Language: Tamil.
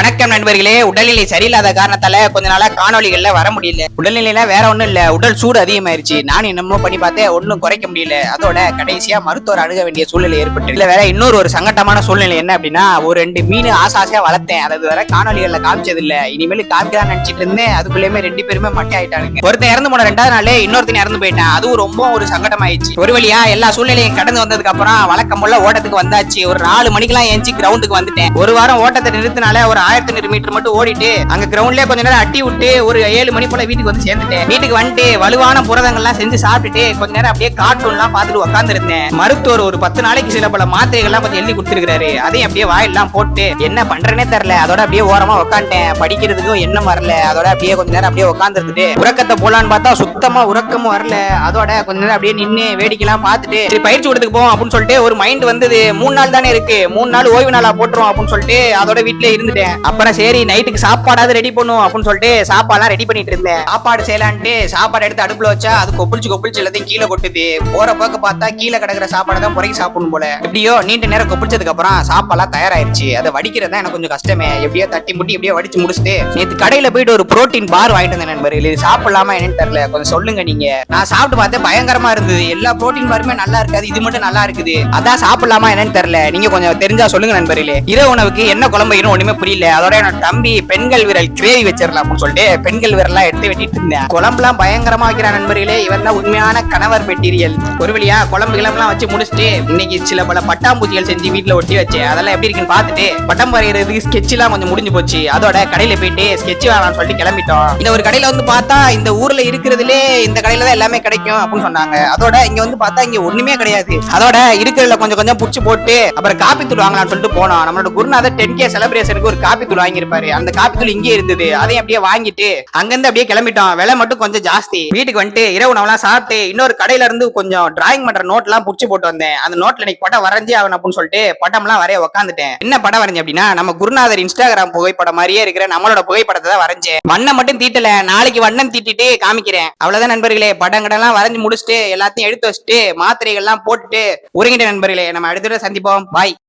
வணக்கம் நண்பர்களே. உடல்நிலை சரியில்லாத காரணத்தால கொஞ்ச நாளா காணொலிகள்ல வர முடியல. உடல்நிலையில வேற ஒண்ணும் இல்ல, உடல் சூடு அதிகமாயிருச்சு. நான் என்னமோ பண்ணி பார்த்தேன், ஒன்னும் குறைக்க முடியல. அதோட கடைசியா மருத்துவர் அணுக வேண்டிய சூழ்நிலை ஏற்பட்டு இல்ல. வேற இன்னொரு சங்கட்டமான சூழ்நிலை என்ன அப்படின்னா, ஒரு 2 மீன் ஆசையா வளர்த்தேன். அது வேற காணொலிகள்ல காமிச்சது இல்ல. இனிமேல் காமிக்கலாம் நினைச்சிட்டு இருந்தேன். அதுக்குள்ளேயுமே 2 பேருமே மட்டை ஆயிட்டானுங்க. ஒருத்தன் இறந்து போன 2வது நாளே இன்னொருத்தன் இறந்து போயிட்டான். அதுவும் ரொம்ப ஒரு சங்கடமாயிடுச்சு. ஒரு வழியா எல்லா சூழ்நிலையும் கடந்து வந்ததுக்கு அப்புறம் வழக்கம் போல ஓட்டத்துக்கு வந்தாச்சு. ஒரு 4 மணிக்கெல்லாம் ஏஞ்சி கிரவுண்டுக்கு வந்துட்டேன். ஒரு வாரம் ஓட்டத்தை நிறுத்தினால ஒரு 1500 மீட்டர் மட்டும் ஓடிட்டு அங்க கிரவுண்ட்லயே கொஞ்ச நேரம் அட்டி விட்டு ஒரு 7 மணி போல வீட்டுக்கு வந்து சேர்ந்துட்டேன். வீட்டுக்கு வந்துட்டு வலுவான புரதங்கள்லாம் செஞ்சு சாப்பிட்டுட்டு கொஞ்ச நேரம் அப்படியே கார்ட்டூன் எல்லாம் பார்த்துட்டு உட்கார்ந்து இருந்தேன். மருத்துவர் ஒரு 10 நாளைக்கு சில பல மாத்திரைகள் எல்லாம் கொஞ்சம் எழுதி கொடுத்திருக்காரு. அதையும் அப்படியே வாயெல்லாம் போட்டு என்ன பண்றேனே தெரியல. அதோட அப்படியே ஓரமா உட்காந்துட்டேன். படிக்கிறதுக்கும் என்ன வரல. அதோட அப்படியே கொஞ்ச நேரம் அப்படியே உட்கார்ந்து இருந்துட்டு உறக்கத்தை போலான்னு பார்த்தா சுத்தமா உறக்கமும் வரல. அதோட கொஞ்ச நேரம் அப்படியே நின்று வேடிக்கைலாம் பார்த்துட்டு சரி பயிற்சி கொடுத்துக்கு போவோம் அப்படின்னு சொல்லிட்டு ஒரு மைண்ட் வந்தது. 3 நாள் தானே இருக்கு, 3 நாள் ஓய்வு நாளா போட்டுரும் அப்படின்னு சொல்லிட்டு அதோட வீட்டுல இருந்துட்டேன். அப்புறம் சரி நைட்டுக்கு சாப்பாடாவது ரெடி பண்ணும் அப்படின்னு சொல்லிட்டு சாப்பாடுலாம் ரெடி பண்ணிட்டு இருந்தேன். சாப்பாடு செய்யலான்ட்டு சாப்பாடு எடுத்து அடுப்புல வச்சா அது கொப்பிளிச்சு எல்லாத்தையும் கீழே கொட்டுது. போற போக்க பார்த்தா கீழே கிடக்குற சாப்பாடு தான் புறக்கி சாப்பிடணும் போல. எப்படியோ நீண்ட நேரம் கொப்பிளிச்சதுக்கு அப்புறம் சாப்பாடுலாம் தயாராயிருச்சு. அதை வடிக்கிறதா எனக்கு கொஞ்சம் கஷ்டமே. எப்படியோ தட்டி முட்டி எப்படியோ வடிச்சு முடிச்சுட்டு நேற்று கடையில போயிட்டு ஒரு புரோட்டீன் பார் வாங்கிட்டு வந்தேன் நண்பர்கள். இது சாப்பிடலாமா என்னன்னு தெரியல, கொஞ்சம் சொல்லுங்க நீங்க. நான் சாப்பிட்டு பார்த்தேன், பயங்கரமா இருந்தது. எல்லா புரோட்டீன் பாருமே நல்லா இருக்காது, இது மட்டும் நல்லா இருக்குது. அதான் சாப்பிடலாமா என்னன்னு தெரியல, நீங்க கொஞ்சம் தெரிஞ்சா சொல்லுங்க நண்பர்களே. இரவு உணவுக்கு என்ன குழம்பு ஒண்ணுமே புரியல. அதோட என்னோட தம்பி பெண்கள் விரல் கிரேவி வச்சிடலாம் அப்படின்னு சொல்லிட்டு பெண்கள் விரல்லாம் எடுத்து வெட்டிட்டு இருந்தேன். குழம்புலாம் பயங்கரமா வைக்கிற நண்பர்களே. இவன் தான் உண்மையான கணவர் மெட்டீரியல். ஒரு வழியா குழம்பு கிளம்புலாம் வச்சு முடிச்சுட்டு இன்னைக்கு சில பல பட்டாம்பூச்சிகள் செஞ்சு வீட்டுல ஒட்டி வச்சேன். அதெல்லாம் எப்படி இருக்குன்னு பார்த்துட்டு பட்டம் வரைகிறதுக்கு ஸ்கெட்ச் எல்லாம் கொஞ்சம் முடிஞ்சு போச்சு. அதோட கடையில போயிட்டு ஸ்கெட்ச் வேணாம்னு சொல்லிட்டு கிளம்பிட்டோம். இந்த ஒரு கடையில வந்து பார்த்தா இந்த ஊர்ல இருக்கிறதுலே இந்த கடையில தான் எல்லாமே கிடைக்கும் அப்படின்னு சொன்னாங்க. அதோட இங்க வந்து பார்த்தா இங்க ஒண்ணுமே கிடையாது. அதோட இருக்கிறதுல கொஞ்சம் கொஞ்சம் புடிச்சு போட்டு அப்புறம் காப்பி தூள் வாங்கலாம்னு சொல்லிட்டு போனோம். நம்மளோட குருநாதர் 10K செலிப்ரேஷனுக்கு ஒரு காப்பி தூள் வாங்கியிருப்பாரு. அந்த காப்பி தூள் இங்கே இருந்தது. அதையும் அப்படியே வாங்கிட்டு அங்கிருந்து அப்படியே கிளம்பிட்டோம். விலை மட்டும் கொஞ்சம் ஜாஸ்தி. வீட்டுக்கு வந்துட்டு இரவு உணவுலாம் சாப்பிட்டு இன்னொரு கடையில இருந்து கொஞ்சம் டிராயிங் பண்ற நோட் எல்லாம் புடிச்சு போட்டு வந்தேன். அந்த நோட்ல இன்னைக்கு படம் வரைஞ்சி ஆகணும் அப்படின்னு சொல்லிட்டு படம் எல்லாம் வரைய உட்காந்துட்டேன். என்ன படம் வரைஞ்சேன் அப்படின்னா, நம்ம குருநாதர் இன்ஸ்டாகிராம் புகைப்படம் மாதிரியே இருக்கிற நம்மளோட புகைப்படத்தை தான் வரைஞ்சேன். வண்ணம் மட்டும் தீட்டல, நாளைக்கு வண்ணம் தீட்டிட்டு காமிக்கிறேன். அவ்வளவுதான் நண்பர்களே. படங்கடெல்லாம் வரைஞ்சு முடிச்சுட்டு எல்லாத்தையும் எடுத்து வச்சுட்டு மாத்திரைகள் எல்லாம் போட்டுட்டு உறங்கிட்ட நண்பர்களே. நம்ம அடுத்த சந்திப்போம். பாய்.